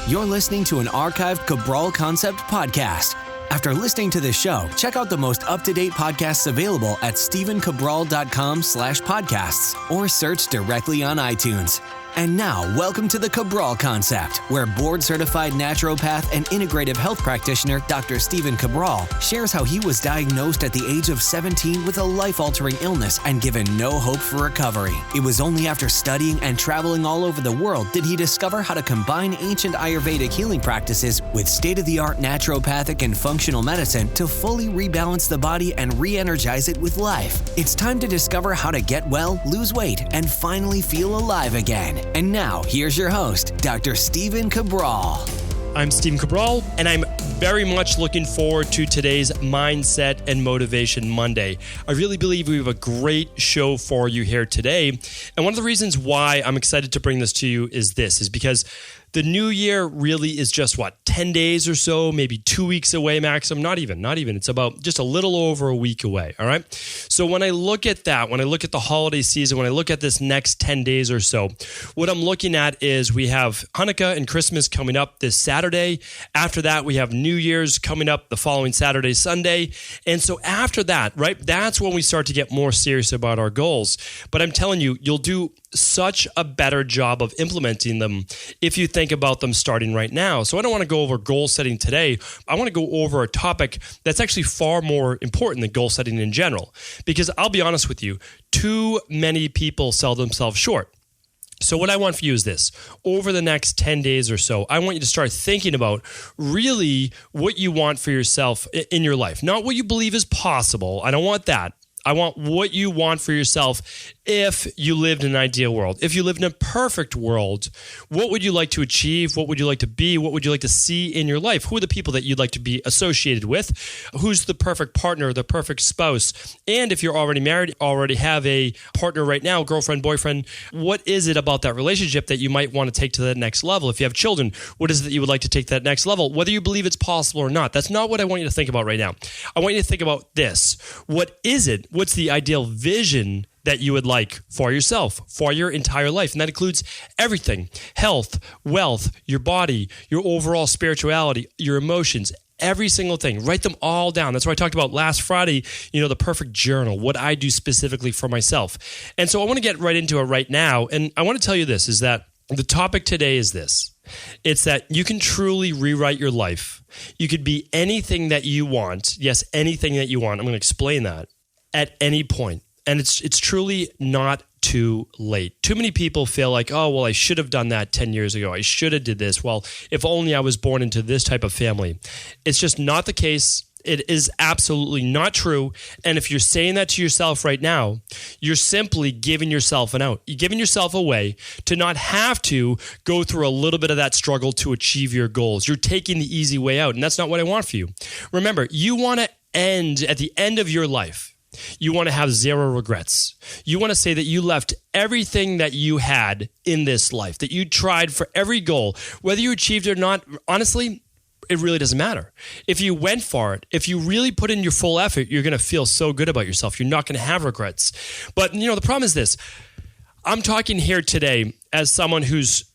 You're listening to an archived Cabral Concept podcast. After listening to this show, check out the most up-to-date podcasts available at stephencabral.com/podcasts or search directly on iTunes. And now, welcome to the Cabral Concept, where board-certified naturopath and integrative health practitioner Dr. Stephen Cabral shares how he was diagnosed at the age of 17 with a life-altering illness and given no hope for recovery. It was only after studying and traveling all over the world did he discover how to combine ancient Ayurvedic healing practices with state-of-the-art naturopathic and functional medicine to fully rebalance the body and re-energize it with life. It's time to discover how to get well, lose weight, and finally feel alive again. And now, here's your host, Dr. Stephen Cabral. I'm Stephen Cabral, and I'm very much looking forward to today's Mindset and Motivation Monday. I really believe we have a great show for you here today. And one of the reasons why I'm excited to bring this to you is because the new year really is just 10 days or so, maybe 2 weeks away maximum, not even. It's about just a little over a week away, all right? So when I look at that, when I look at the holiday season, when I look at this next 10 days or so, what I'm looking at is we have Hanukkah and Christmas coming up this Saturday. After that, we have New Year's coming up the following Saturday, Sunday. And so after that, right, that's when we start to get more serious about our goals. But I'm telling you, you'll do such a better job of implementing them if you think about them starting right now. So I don't want to go over goal setting today. I want to go over a topic that's actually far more important than goal setting in general. Because I'll be honest with you, too many people sell themselves short. So what I want for you is this. Over the next 10 days or so, I want you to start thinking about really what you want for yourself in your life. Not what you believe is possible. I don't want that. I want what you want for yourself if you lived in an ideal world. If you lived in a perfect world, what would you like to achieve? What would you like to be? What would you like to see in your life? Who are the people that you'd like to be associated with? Who's the perfect partner, the perfect spouse? And if you're already married, already have a partner right now, girlfriend, boyfriend, what is it about that relationship that you might want to take to that next level? If you have children, what is it that you would like to take to that next level? Whether you believe it's possible or not, that's not what I want you to think about right now. I want you to think about this. What is it? What's the ideal vision that you would like for yourself, for your entire life? And that includes everything: health, wealth, your body, your overall spirituality, your emotions, every single thing. Write them all down. That's what I talked about last Friday, the perfect journal, what I do specifically for myself. And so I want to get right into it right now. And I want to tell you this, is that the topic today is this. It's that you can truly rewrite your life. You could be anything that you want. Yes, anything that you want. I'm going to explain that at any point. And it's truly not too late. Too many people feel like, oh, well, I should have done that 10 years ago. I should have did this. Well, if only I was born into this type of family. It's just not the case. It is absolutely not true. And if you're saying that to yourself right now, you're simply giving yourself an out. You're giving yourself a way to not have to go through a little bit of that struggle to achieve your goals. You're taking the easy way out. And that's not what I want for you. Remember, you want to end at the end of your life. You want to have zero regrets. You want to say that you left everything that you had in this life, that you tried for every goal, whether you achieved it or not. Honestly, it really doesn't matter. If you went for it, if you really put in your full effort, you're going to feel so good about yourself. You're not going to have regrets. But, the problem is this. I'm talking here today as someone who's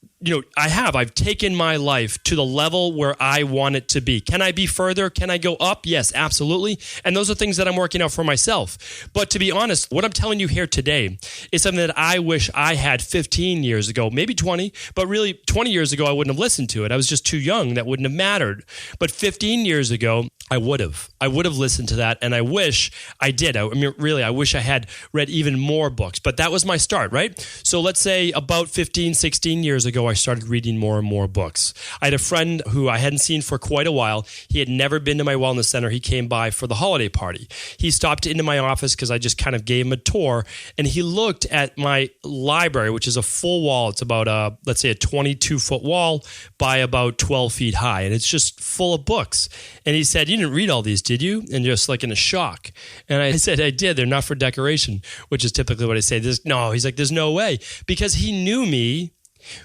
I've taken my life to the level where I want it to be. Can I be further? Can I go up? Yes, absolutely. And those are things that I'm working out for myself. But to be honest, what I'm telling you here today is something that I wish I had 15 years ago, maybe 20, but really 20 years ago, I wouldn't have listened to it. I was just too young. That wouldn't have mattered. But 15 years ago, I would have listened to that, and I wish I did. I wish I had read even more books, but that was my start, right? So let's say about 15, 16 years ago, I started reading more and more books. I had a friend who I hadn't seen for quite a while. He had never been to my wellness center. He came by for the holiday party. He stopped into my office because I just kind of gave him a tour, and he looked at my library, which is a full wall. It's about, let's say, a 22-foot wall by about 12 feet high, and it's just full of books. And he said, "You didn't read all these, did you?" And just like in a shock. And I said, "I did. They're not for decoration," which is typically what I say. No, he's like, "There's no way." Because he knew me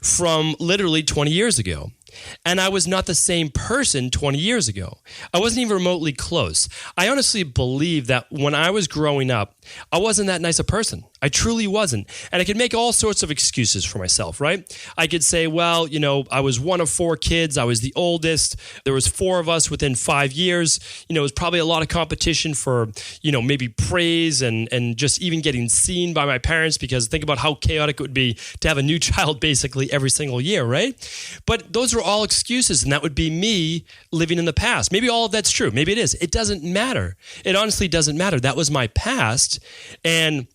from literally 20 years ago. And I was not the same person 20 years ago. I wasn't even remotely close. I honestly believe that when I was growing up, I wasn't that nice a person. I truly wasn't. And I could make all sorts of excuses for myself, right? I could say, well, I was one of 4 kids. I was the oldest. There was 4 of us within 5 years. It was probably a lot of competition for, maybe praise and just even getting seen by my parents, because think about how chaotic it would be to have a new child basically every single year, right? But those are all excuses, and that would be me living in the past. Maybe all of that's true. Maybe it is. It doesn't matter. It honestly doesn't matter. That was my past, and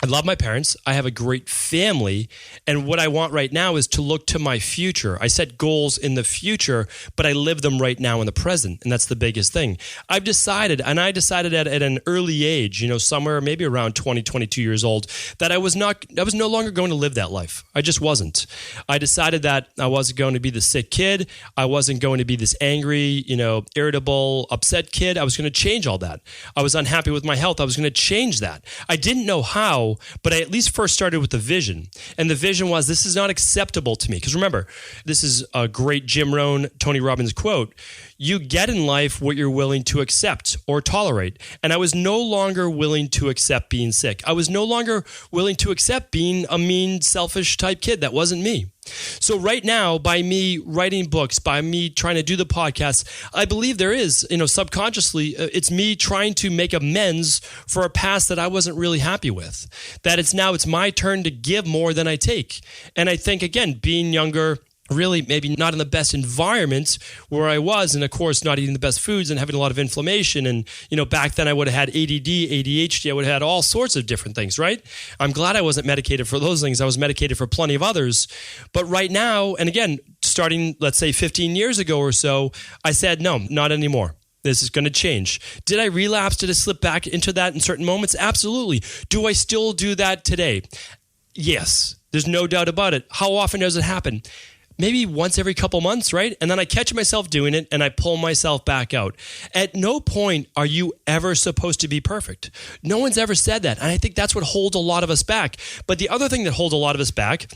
I love my parents. I have a great family. And what I want right now is to look to my future. I set goals in the future, but I live them right now in the present. And that's the biggest thing. I decided at an early age, somewhere maybe around 20, 22 years old, that I was no longer going to live that life. I just wasn't. I decided that I wasn't going to be the sick kid. I wasn't going to be this angry, irritable, upset kid. I was going to change all that. I was unhappy with my health. I was going to change that. I didn't know how, but I at least first started with the vision. And the vision was, this is not acceptable to me. Because remember, this is a great Jim Rohn, Tony Robbins quote. You get in life what you're willing to accept or tolerate. And I was no longer willing to accept being sick. I was no longer willing to accept being a mean, selfish type kid. That wasn't me. So right now, by me writing books, by me trying to do the podcast, I believe there is, subconsciously, it's me trying to make amends for a past that I wasn't really happy with. That it's my turn to give more than I take. And I think, again, being younger, really maybe not in the best environment where I was, and of course not eating the best foods and having a lot of inflammation, and back then I would have had ADD, ADHD, I would have had all sorts of different things, right? I'm glad I wasn't medicated for those things. I was medicated for plenty of others. But right now, and again, starting let's say 15 years ago or so, I said no, not anymore. This is going to change. Did I relapse? Did I slip back into that in certain moments? Absolutely. Do I still do that today? Yes, there's no doubt about it. How often does it happen? Maybe once every couple months, right? And then I catch myself doing it and I pull myself back out. At no point are you ever supposed to be perfect. No one's ever said that. And I think that's what holds a lot of us back. But the other thing that holds a lot of us back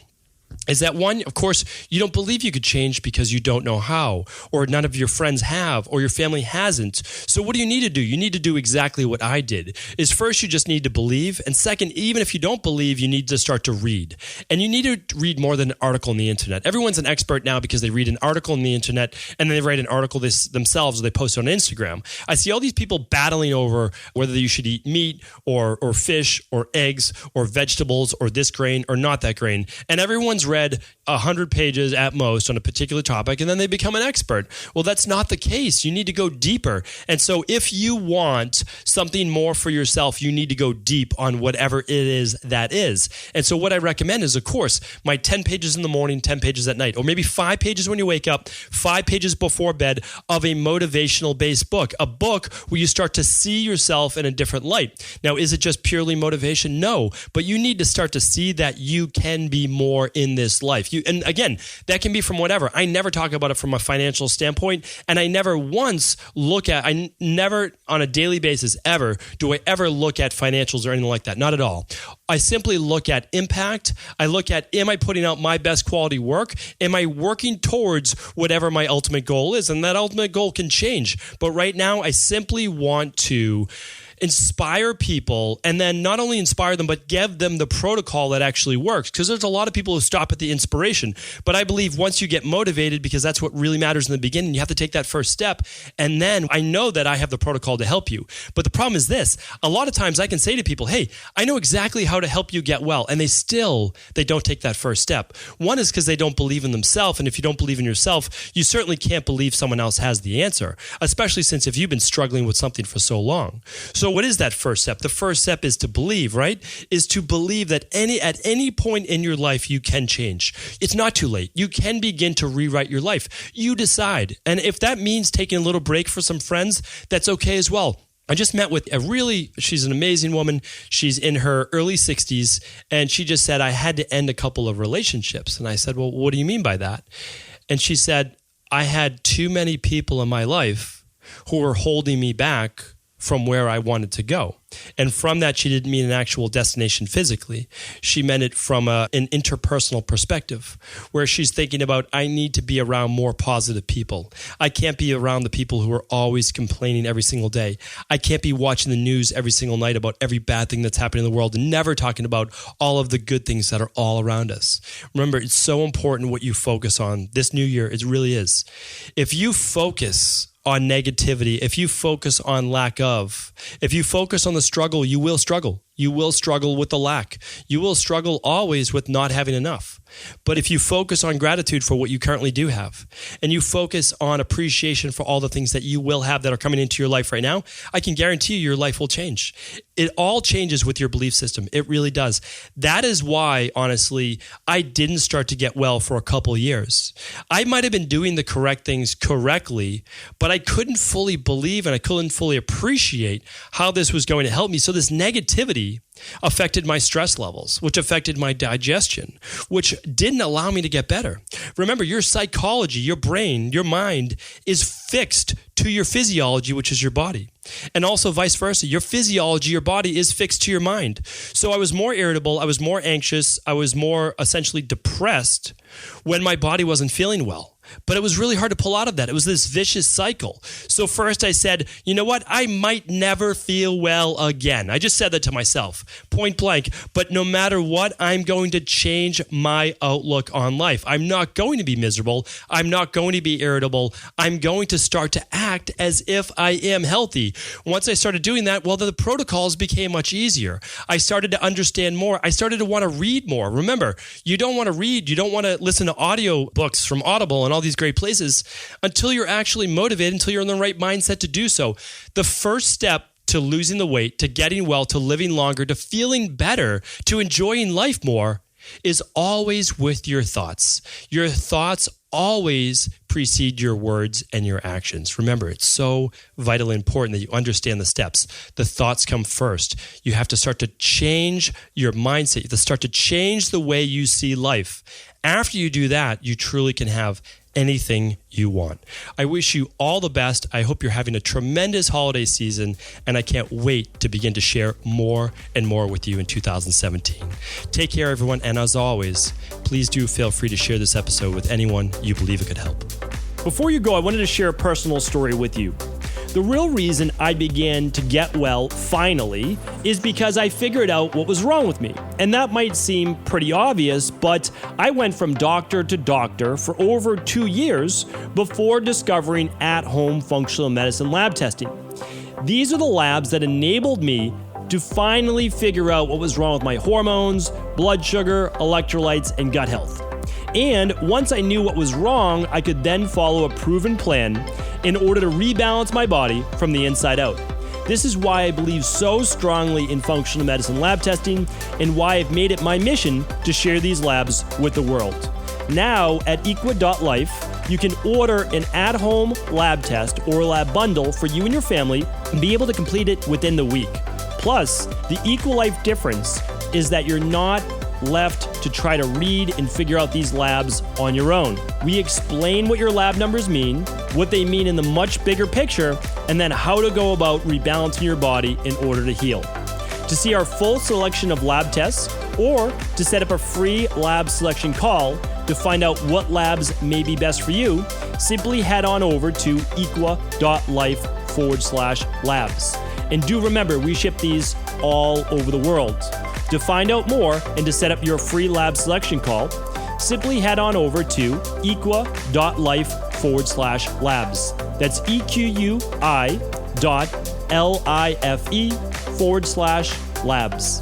is that one, of course, you don't believe you could change because you don't know how, or none of your friends have, or your family hasn't. So what do you need to do? You need to do exactly what I did. Is first, you just need to believe. And second, even if you don't believe, you need to start to read. And you need to read more than an article on the internet. Everyone's an expert now because they read an article on the internet and then they write an article themselves, or they post it on Instagram. I see all these people battling over whether you should eat meat or fish or eggs or vegetables or this grain or not that grain. And everyone's read 100 pages at most on a particular topic, and then they become an expert. Well, that's not the case. You need to go deeper. And so if you want something more for yourself, you need to go deep on whatever it is that is. And so what I recommend is, of course, my 10 pages in the morning, 10 pages at night, or maybe 5 pages when you wake up, 5 pages before bed of a motivational-based book, a book where you start to see yourself in a different light. Now, is it just purely motivation? No, but you need to start to see that you can be more in this life. And again, that can be from whatever. I never talk about it from a financial standpoint, and I never on a daily basis ever do I ever look at financials or anything like that. Not at all. I simply look at impact. I look at, am I putting out my best quality work? Am I working towards whatever my ultimate goal is? And that ultimate goal can change. But right now, I simply want to inspire people, and then not only inspire them, but give them the protocol that actually works. Because there's a lot of people who stop at the inspiration. But I believe once you get motivated, because that's what really matters in the beginning, you have to take that first step. And then I know that I have the protocol to help you. But the problem is this. A lot of times I can say to people, hey, I know exactly how to help you get well. And they don't take that first step. One is because they don't believe in themselves. And if you don't believe in yourself, you certainly can't believe someone else has the answer, especially since if you've been struggling with something for so long. So what is that first step? The first step is to believe, right? Is to believe that at any point in your life, you can change. It's not too late. You can begin to rewrite your life. You decide. And if that means taking a little break for some friends, that's okay as well. I just met with she's an amazing woman. She's in her early 60s. And she just said, I had to end a couple of relationships. And I said, well, what do you mean by that? And she said, I had too many people in my life who were holding me back from where I wanted to go. And from that, she didn't mean an actual destination physically. She meant it from an interpersonal perspective, where she's thinking about, I need to be around more positive people. I can't be around the people who are always complaining every single day. I can't be watching the news every single night about every bad thing that's happening in the world and never talking about all of the good things that are all around us. Remember, it's so important what you focus on this new year. It really is. If you focus on negativity, if you focus on lack of, if you focus on the struggle, you will struggle. You will struggle with the lack. You will struggle always with not having enough. But if you focus on gratitude for what you currently do have, and you focus on appreciation for all the things that you will have that are coming into your life right now, I can guarantee you your life will change. It all changes with your belief system. It really does. That is why, honestly, I didn't start to get well for a couple years. I might have been doing the correct things correctly, but I couldn't fully believe and I couldn't fully appreciate how this was going to help me. So this negativity affected my stress levels, which affected my digestion, which didn't allow me to get better. Remember, your psychology, your brain, your mind is fixed to your physiology, which is your body. And also vice versa. Your physiology, your body is fixed to your mind. So I was more irritable. I was more anxious. I was more essentially depressed when my body wasn't feeling well. But it was really hard to pull out of that. It was this vicious cycle. So first I said, you know what? I might never feel well again. I just said that to myself, point blank. But no matter what, I'm going to change my outlook on life. I'm not going to be miserable. I'm not going to be irritable. I'm going to start to act as if I am healthy. Once I started doing that, well, the protocols became much easier. I started to understand more. I started to want to read more. Remember, you don't want to read. You don't want to listen to audio books from Audible and all these great places until you're actually motivated, until you're in the right mindset to do so. The first step to losing the weight, to getting well, to living longer, to feeling better, to enjoying life more is always with your thoughts. Your thoughts always precede your words and your actions. Remember, it's so vitally important that you understand the steps. The thoughts come first. You have to start to change your mindset. You have to start to change the way you see life. After you do that, you truly can have anything you want. I wish you all the best. I hope you're having a tremendous holiday season, and I can't wait to begin to share more and more with you in 2017. Take care, everyone, and as always, please do feel free to share this episode with anyone you believe it could help. Before you go, I wanted to share a personal story with you. The real reason I began to get well finally is because I figured out what was wrong with me. And that might seem pretty obvious, but I went from doctor to doctor for over 2 years before discovering at-home functional medicine lab testing. These are the labs that enabled me to finally figure out what was wrong with my hormones, blood sugar, electrolytes, and gut health. And once I knew what was wrong, I could then follow a proven plan in order to rebalance my body from the inside out. This is why I believe so strongly in functional medicine lab testing and why I've made it my mission to share these labs with the world. Now at equa.life, you can order an at-home lab test or lab bundle for you and your family and be able to complete it within the week. Plus, the EquaLife difference is that you're not left to try to read and figure out these labs on your own. We explain what your lab numbers mean, what they mean in the much bigger picture, and then how to go about rebalancing your body in order to heal. To see our full selection of lab tests or to set up a free lab selection call to find out what labs may be best for you, simply head on over to equa.life/labs. And do remember, we ship these all over the world. To find out more and to set up your free lab selection call, simply head on over to equa.life/labs. That's EQUI.LIFE/labs.